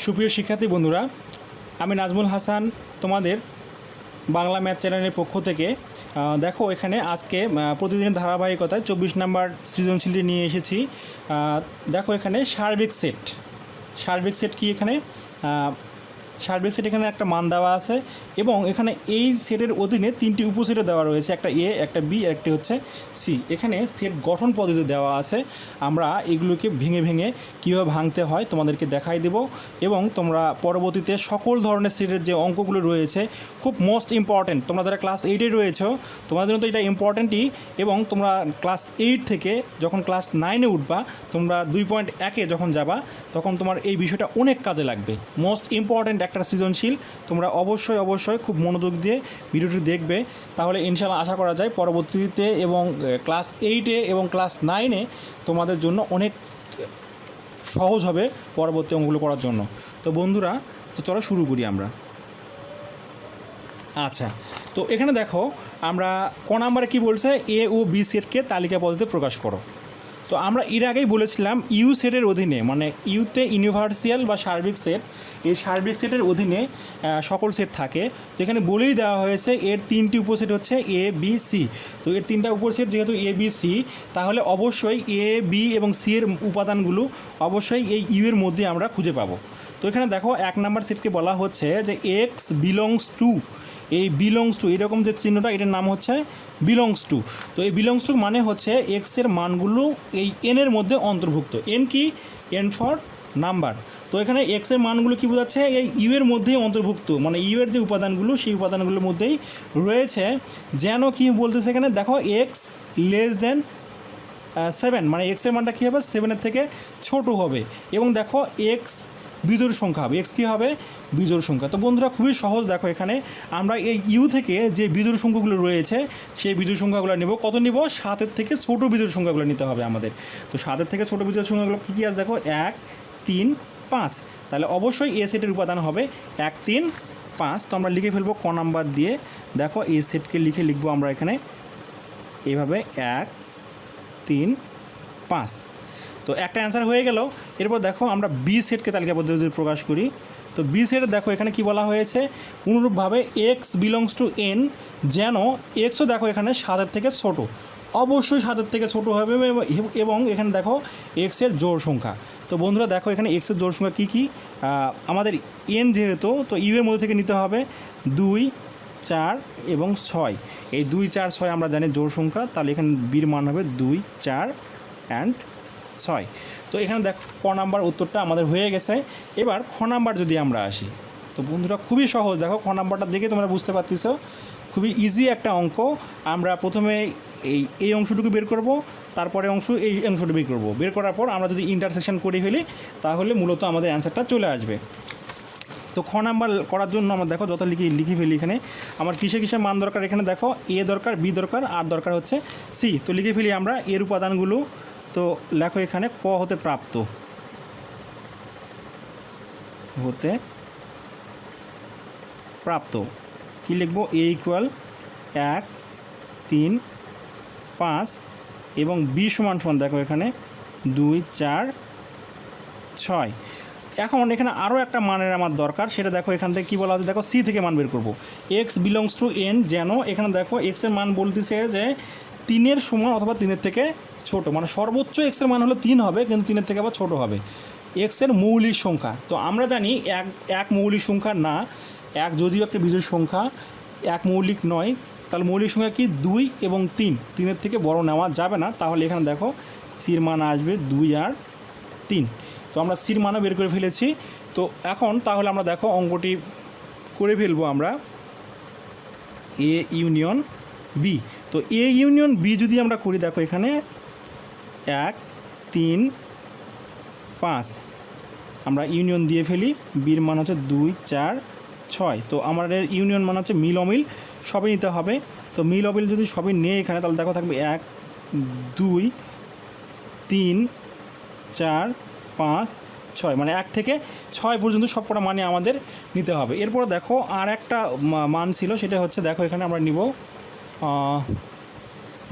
সুপ্রিয় শিক্ষার্থী বন্ধুরা, আমি নাজমুল হাসান তোমাদের বাংলা ম্যাথ চ্যানেলের পক্ষ থেকে দেখো এখানে আজকে প্রতিদিনের ধারাবাহিকতায় 24 নম্বর সৃজনশীলটি নিয়ে এসেছি। দেখো এখানে সার্বিক সেট কি এখানে সার্বিক সেট এখানে একটা মান দেওয়া আছে এবং এখানে এই সেটের অধীনে তিনটি উপসেটও দেওয়া রয়েছে, একটা এ, একটা বি, একটি হচ্ছে সি। এখানে সেট গঠন পদ্ধতি দেওয়া আছে, আমরা এগুলোকে ভেঙে ভেঙে কীভাবে ভাঙতে হয় তোমাদেরকে দেখাই দেব এবং তোমরা পরবর্তীতে সকল ধরনের সেটের যে অঙ্কগুলো রয়েছে খুব মোস্ট ইম্পর্ট্যান্ট, তোমরা যারা ক্লাস 8-এ রয়েছো তোমাদের জন্য তো এটা ইম্পর্ট্যান্টই, এবং তোমরা ক্লাস 8 থেকে যখন ক্লাস 9-এ উঠবা, তোমরা 2.1-এ যখন যাবা তখন তোমার এই বিষয়টা অনেক কাজে লাগবে। মোস্ট ইম্পর্ট্যান্ট একটা সৃজনশীল, তোমরা অবশ্যই খুব মনোযোগ দিয়ে ভিডিওটি দেখবে, তাহলে ইনশাআল্লাহ আশা করা যায় পরবর্তীতে এবং ক্লাস 8-এ এবং ক্লাস 9-এ তোমাদের জন্য অনেক সহজ হবে পরবর্তী অঙ্কগুলো করার জন্য। তো বন্ধুরা, তো চলো শুরু করি আমরা। আচ্ছা, তো এখানে দেখো আমরা ক নাম্বারে কী বলছে, এ ও বি সেটকে তালিকা পদ্ধতিতে প্রকাশ করো। তো আমরা এর আগেই বলেছিলাম ইউ সেটের অধীনে, মানে ইউতে ইউনিভার্সাল বা সার্বিক সেট, এই সার্বিক সেটের অধীনে সকল সেট থাকে। তো এখানে বলেই দেওয়া হয়েছে এর তিনটি উপসেট হচ্ছে এ বি সি। তো এর তিনটা উপসেট যেহেতু এ বি সি, তাহলে অবশ্যই এ বি এবং সি এর উপাদানগুলো অবশ্যই এই ইউ এর মধ্যে আমরা খুঁজে পাবো। তো এখানে দেখো 1 নাম্বার সেটকে বলা হচ্ছে যে এক্স বিলংস টু, এই বিলংস টু এরকম যে চিহ্নটা, এটার নাম হচ্ছে বিলংস টু। তো এই বিলংস টু মানে হচ্ছে এক্সের মানগুলো এই এনের মধ্যে অন্তর্ভুক্ত। এন কি? N for number. তো এখানে এক্সের মানগুলো কী বোঝাচ্ছে, এই ইউ এর মধ্যেই অন্তর্ভুক্ত, মানে ইউ এর যে উপাদানগুলো সেই উপাদানগুলোর মধ্যেই রয়েছে। যেন কি বলতেছে এখানে দেখো, এক্স লেস দেন 7, মানে এক্সের মানটা কী হবে, 7-এর থেকে ছোট হবে। এবং দেখো এক্স বিজোড় সংখ্যা হবে, এক্স কী হবে, বিজোড় সংখ্যা। তো বন্ধুরা খুবই সহজ, দেখো এখানে আমরা এই ইউ থেকে যে বিজোড় সংখ্যাগুলো রয়েছে সেই বিজোড় সংখ্যাগুলো নেব। কত নিব? 7-এর থেকে ছোটো বিজোড় সংখ্যাগুলো নিতে হবে আমাদের। তো 7-এর থেকে ছোটো বিজোড় সংখ্যাগুলো কী কী আছে দেখো, 1, 3, 5। তাহলে অবশ্যই এ সেটের উপাদান হবে 1, 3, 5। তো আমরা লিখে ফেলবো ক নাম্বার দিয়ে। দেখো এ সেটকে লিখবো আমরা এখানে এইভাবে 1, 3, 5। তো একটা অ্যান্সার হয়ে গেল। এরপর দেখো আমরা বি সেটকে তালিকা পদ্ধতিতে প্রকাশ করি। তো বি সেটে দেখো এখানে কি বলা হয়েছে, অনুরূপভাবে এক্স বিলংস টু এন, যেন এক্সও দেখো এখানে 7-এর থেকে ছোট, অবশ্যই 7-এর থেকে ছোট হবে। এবং এখানে দেখো এক্সের জোড় সংখ্যা। তো বন্ধুরা দেখো এখানে এক্সের জোড় সংখ্যা কী কী, আমাদের এন যেহেতু, তো ইউ এর মধ্যে থেকে নিতে হবে 2, 4 এবং 6। এই 2, 4, 6 আমরা জানি জোড় সংখ্যা, তাহলে এখানে বির মান হবে 2, 4 অ্যান্ড 6। তো এখানে দেখো ক নাম্বার উত্তরটা আমাদের হয়ে গেছে। এবার খ নাম্বার যদি আমরা আসি, তো বন্ধুরা খুবই সহজ, দেখো খ নাম্বারটা দেখে তোমরা বুঝতে পারতেছ খুবই ইজি একটা অঙ্ক। আমরা প্রথমে এই অংশটুকু বের করব, তারপরে এই অংশটুকু বের করার পর আমরা যদি ইন্টারসেকশন করে ফেলি তাহলে মূলত আমাদের অ্যান্সারটা চলে আসবে। তো খ নাম্বার করার জন্য আমরা দেখো যত লিখে ফেলি, এখানে আমার কিসে মান দরকার, এখানে দেখো এ দরকার, বি দরকার, আর দরকার হচ্ছে সি। তো লিখে ফেলি আমরা এর উপাদানগুলো। তো লেখো এখানে ক হতে প্রাপ্ত কি লিখবো, এ ইকুয়াল 1, 3, 5 এবং বি সমান দেখো এখানে 2, 4, 6। এখন এখানে আরও একটা মানের আমার দরকার, সেটা দেখো এখান থেকে কী বলা হচ্ছে, দেখো সি থেকে মান বের করবো। এক্স বিলংস টু এন, যেন এখানে দেখো এক্সের মান বলতেছে যে 3-এর সমান অথবা 3-এর থেকে ছোট, মানে সর্বোচ্চ এক্সের মান হলো 3 হবে, কিন্তু 3-এর থেকে আবার ছোটো হবে। এক্সের মৌলিক সংখ্যা, তো আমরা জানি এক মৌলিক সংখ্যা না, এক যদিও একটা বিজোড় সংখ্যা, এক মৌলিক নয়। তাহলে মৌলিক সংখ্যা কি 2 এবং 3-এর থেকে বড় নেওয়া যাবে না। তাহলে এখানে দেখো সির মান আসবে 2 আর 3। তো আমরা সির মানও বের করে ফেলেছি। তো এখন তাহলে আমরা দেখো অঙ্কটি করে ফেলবো আমরা, এ ইউনিয়ন বি। তো এ ইউনিয়ন বি যদি আমরা করি, দেখো এখানে 1, 3, 5 আমরা ইউনিয়ন দিয়ে ফেলি, বির মান হচ্ছে 2, 4, 6। তো আমাদের ইউনিয়ন মান হচ্ছে মিল অমিল সবই নিতে হবে। তো মিল অমিল যদি সবই নেই এখানে, তাহলে দেখো থাকবে 1, 2, 3, 4, 5, 6, মানে 1 থেকে 6 পর্যন্ত সব কটা মানে আমাদের নিতে হবে। এরপর দেখো আর একটা মান ছিল, সেটা হচ্ছে দেখো এখানে আমরা নিব,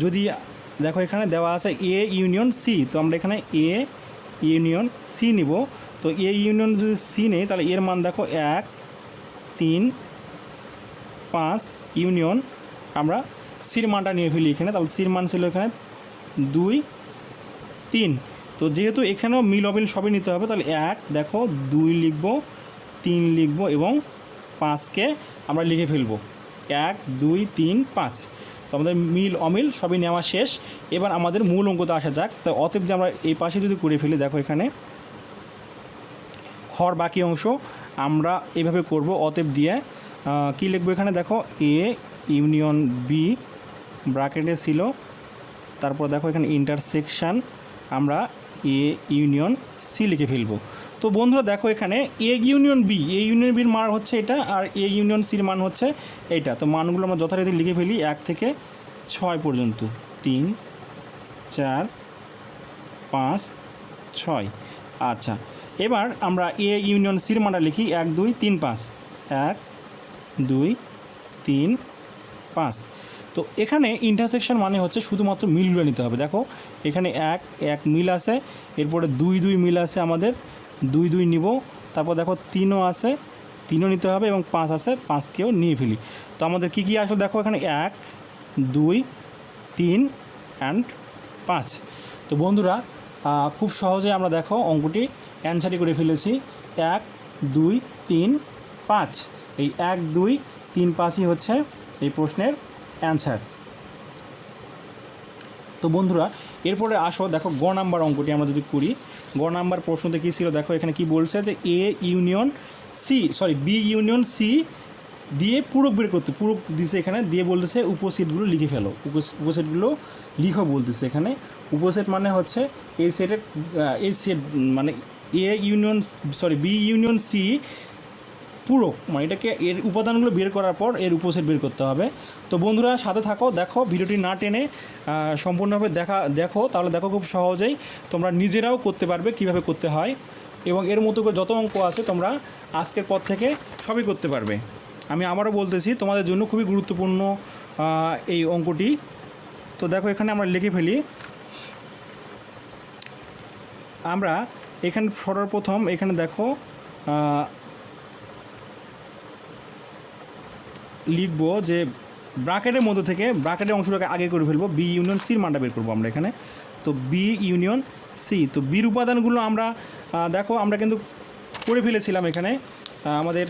যদি দেখো এখানে দেওয়া আছে এ ইউনিয়ন সি, তো আমরা এখানে এ ইউনিয়ন সি নিব। তো এ ইউনিয়ন যদি সি নেই তাহলে এর মান দেখো 1 3 5 ইউনিয়ন আমরা সির মানটা নিয়ে ফেলি এখানে, তাহলে সির মান ছিল এখানে 2 3। তো যেহেতু এখানেও মিল অমিল সবই নিতে হবে, তাহলে 1 দেখো 2 লিখব, 3 লিখব এবং 5কে আমরা লিখে ফেলবো 1 2 3 5। তো আমাদের মিল অমিল সবই নেওয়া শেষ। এবার আমাদের মূল অঙ্কতে আসা যাক। তো অতএব দিয়ে আমরা এই পাশে যদি করে ফেলি, দেখো এখানে হর বাকি অংশ আমরা এইভাবে করব। অতএব দিয়ে কী লিখবো এখানে দেখো এ ইউনিয়ন বি ব্র্যাকেটে ছিল, তারপর দেখো এখানে ইন্টারসেকশান আমরা এ ইউনিয়ন সি লিখে ফেলবো। তো বন্ধুরা দেখো এখানে A union B, A union বির মান হচ্ছে এটা আর এ ইউনিয়ন সির মান হচ্ছে এইটা। তো মানগুলো আমরা যথারীতি লিখে ফেলি 1 থেকে 6 পর্যন্ত, 3 4 5 6। আচ্ছা, এবার আমরা এ ইউনিয়ন সির মানটা লিখি 1 2 3 5, 1 2 3 5। তো এখানে ইন্টারসেকশন মানে হচ্ছে শুধুমাত্র মিলগুলো নিতে হবে। দেখো এখানে 1 1 মিল আছে, এরপরে 2 2 মিল আছে, আমাদের 2 2 নিব। তারপর দেখো 3ও আছে, 3ও নিতে হবে এবং 5 আছে, 5কেও নিয়ে ফেলি। তো আমাদের কী কী আসলে দেখো এখানে 1 2 3 অ্যান্ড 5। তো বন্ধুরা খুব সহজে আমরা দেখো অঙ্কটি অ্যান্সারই করে ফেলেছি। 1 2 3 5, এই 1 2 3 5ই হচ্ছে এই প্রশ্নের অ্যান্সার। তো বন্ধুরা এরপরে আসো দেখো গ নাম্বার অঙ্কটি আমরা যদি করি। গ নাম্বার প্রশ্নতে কী ছিল দেখো এখানে কি বলছে যে A union C, sorry B union C দিয়ে পূরক বের করতে, পূরক দিছে এখানে দিয়ে বলতেছে উপসেটগুলো লিখে ফেলো, উপসেটগুলো লিখো বলতেছে এখানে। উপসেট মানে হচ্ছে এই সেটের এই সেট মানে A union sorry B union C পূরক, মানে এটাকে এর উপাদানগুলো বের করার পর এর উপসেট বের করতে হবে। তো বন্ধুরা সাথে থাকো, দেখো ভিডিওটি না টেনে সম্পূর্ণভাবে দেখো, তাহলে দেখো খুব সহজেই তোমরা নিজেরাও করতে পারবে কিভাবে করতে হয়, এবং এর মতো করে যত অঙ্ক আছে তোমরা আজকের পর থেকে সবই করতে পারবে। আমি আবারও বলতেছি তোমাদের জন্য খুবই গুরুত্বপূর্ণ এই অঙ্কটি। তো দেখো এখানে আমরা লিখে ফেলি। আমরা এখানে সর্বপ্রথম এখানে দেখো লিখব যে ব্র্যাকেটের মধ্যে থেকে ব্র্যাকেটের অংশটাকে আগে করে ফেলবো, বি ইউনিয়ন সির মানটা বের করবো আমরা এখানে। তো বি ইউনিয়ন সি, তো বির উপাদানগুলো আমরা দেখো আমরা কিন্তু করে ফেলেছিলাম এখানে আমাদের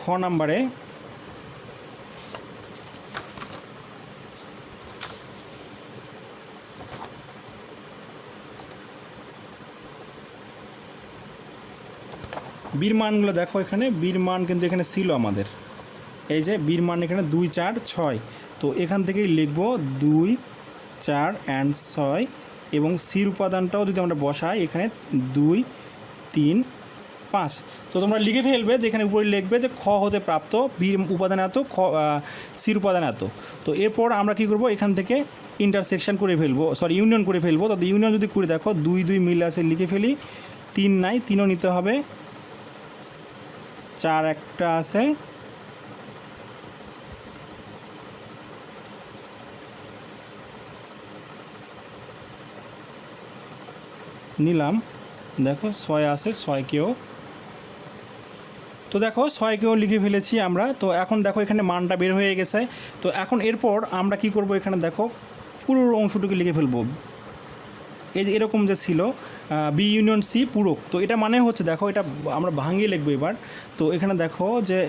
খ নাম্বারে। বীর মানগুলো দেখো এখানে বীর মান কিন্তু এখানে ছিল আমাদের, এই যে বীর মান এখানে 2 4 6। তো এখান থেকেই লিখবো 2 4 অ্যান্ড 6 এবং সির উপাদানটাও যদি আমরা বসাই এখানে 2 3 5। তো তোমরা লিখে ফেলবে যে এখানে উপরে লিখবে যে খ হতে প্রাপ্ত বীর উপাদান এত, সির উপাদান এত। তো এরপর আমরা কি করব এখান থেকে ইন্টারসেকশন করে ফেলবো, সরি ইউনিয়ন করে ফেলবো। তো ইউনিয়ন যদি করে দেখো 2 2 মিল আছে লিখে ফেলি, 3 নাই 3ও নিতে হবে, 4 একটা আছে, নিলাম, দেখো 6 আছে, 6কেও, তো দেখো 6কেও লিখে ফেলেছি আমরা। তো এখন দেখো এখানে মানটা বের হয়ে গেছে। তো এখন এরপর আমরা কি করব এখানে দেখো পুরো অংশটুকু লিখে ফেলবো, এই যে এরকম যে ছিল বি ইউনিয়ন সি পূরক। তো এটা মানে হচ্ছে দেখো এটা আমরা ভাঙিয়ে লিখবো এবার। তো এখানে দেখো যে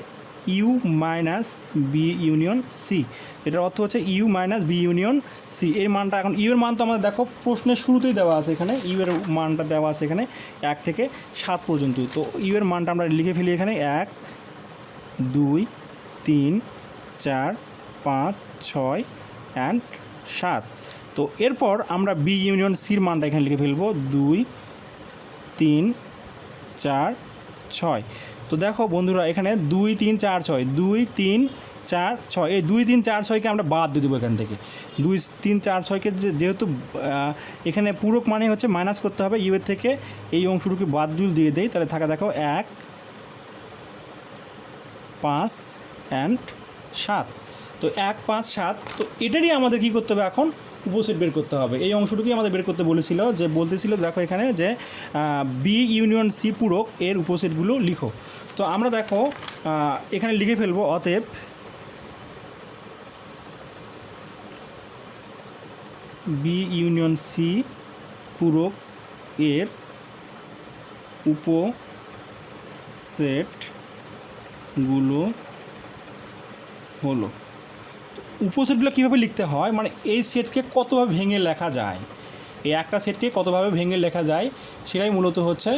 U minus B union C, এটার অর্থ হচ্ছে U minus B union C. এর মানটা এখন ইউ এর মান তো আমাদের দেখো প্রশ্নের শুরুতেই দেওয়া আছে, এখানে ইউ এর মানটা দেওয়া আছে এখানে 1 থেকে 7 পর্যন্ত। তো ইউ এর মানটা আমরা লিখে ফেলি এখানে 1 2 3 4 5 6 অ্যান্ড 7। তো এরপর আমরা বি ইউনিয়ন সির মানটা এখানে লিখে ফেলবো 2 3 4 6। তো দেখো বন্ধুরা এখানে 2 3 4 6, 2 3 4 6, এই 2 3 4 6কে আমরা বাদ দিয়ে দেবো এখান থেকে। 2 3 4 6কে যেহেতু এখানে পূরক মানে হচ্ছে মাইনাস করতে হবে, ইউ এর থেকে এই অংশটুকু বাদ জুল দিয়ে দেই, তাহলে থাকা দেখো 1 5 অ্যান্ড 7। তো 1 5 7, তো এটারই আমাদের কী করতে হবে এখন উপসেট বের করতে হবে। এই অংশটুকুই আমাদের বের করতে বলেছিল, যে বলতেছিল দেখো এখানে যে বি ইউনিয়ন সি পূরক এর উপসেটগুলো লিখো। তো আমরা দেখো এখানে লিখে ফেলবো, অতএব বি ইউনিয়ন সি পূরক এর উপসেটগুলো হলো। উপসেটগুলো কীভাবে লিখতে হয়, মানে এই সেটকে কতভাবে ভেঙে লেখা যায়, এই একটা সেটকে কতভাবে ভেঙে লেখা যায় সেটাই মূলত হচ্ছে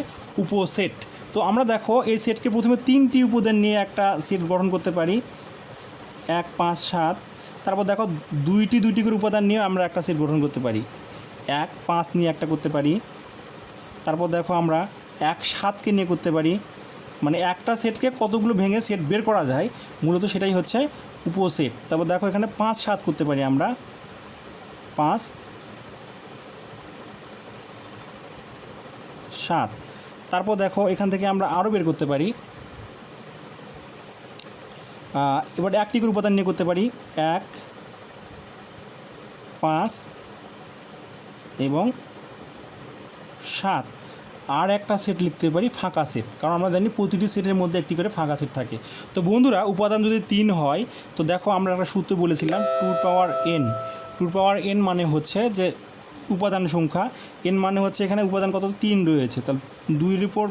উপসেট। তো আমরা দেখো এই সেটকে প্রথমে 3টি উপাদান নিয়ে একটা সেট গঠন করতে পারি, 1, 5, 7। তারপর দেখো 2টি করে উপাদান নিয়ে আমরা একটা সেট গঠন করতে পারি, 1, 5 নিয়ে একটা করতে পারি। তারপর দেখো আমরা 1, 7কে নিয়ে করতে পারি। মানে একটা সেটকে কতগুলো ভেঙে সেট বের করা যায় মূলত সেটাই হচ্ছে উপসেট। তারপর দেখো এখানে 5, 7 করতে পারি আমরা, 5, 7। তারপর দেখো এখান থেকে আমরা আরও বের করতে পারি, এবার 1টি করে উপাদান নিয়ে করতে পারি, 1, 5 এবং 7। আর একটা সেট লিখতে পারি ফাঁকা সেট, কারণ আমরা জানি প্রতিটি সেটের মধ্যে একটি করে ফাঁকা সেট থাকে। তো বন্ধুরা উপাদান যদি 3 হয়, তো দেখো আমরা একটা সূত্র বলেছিলাম 2 পাওয়ার n। 2 পাওয়ার n মানে হচ্ছে যে উপাদান সংখ্যা, n মানে হচ্ছে এখানে উপাদান কত 3 রয়েছে, তাহলে 2-এর উপর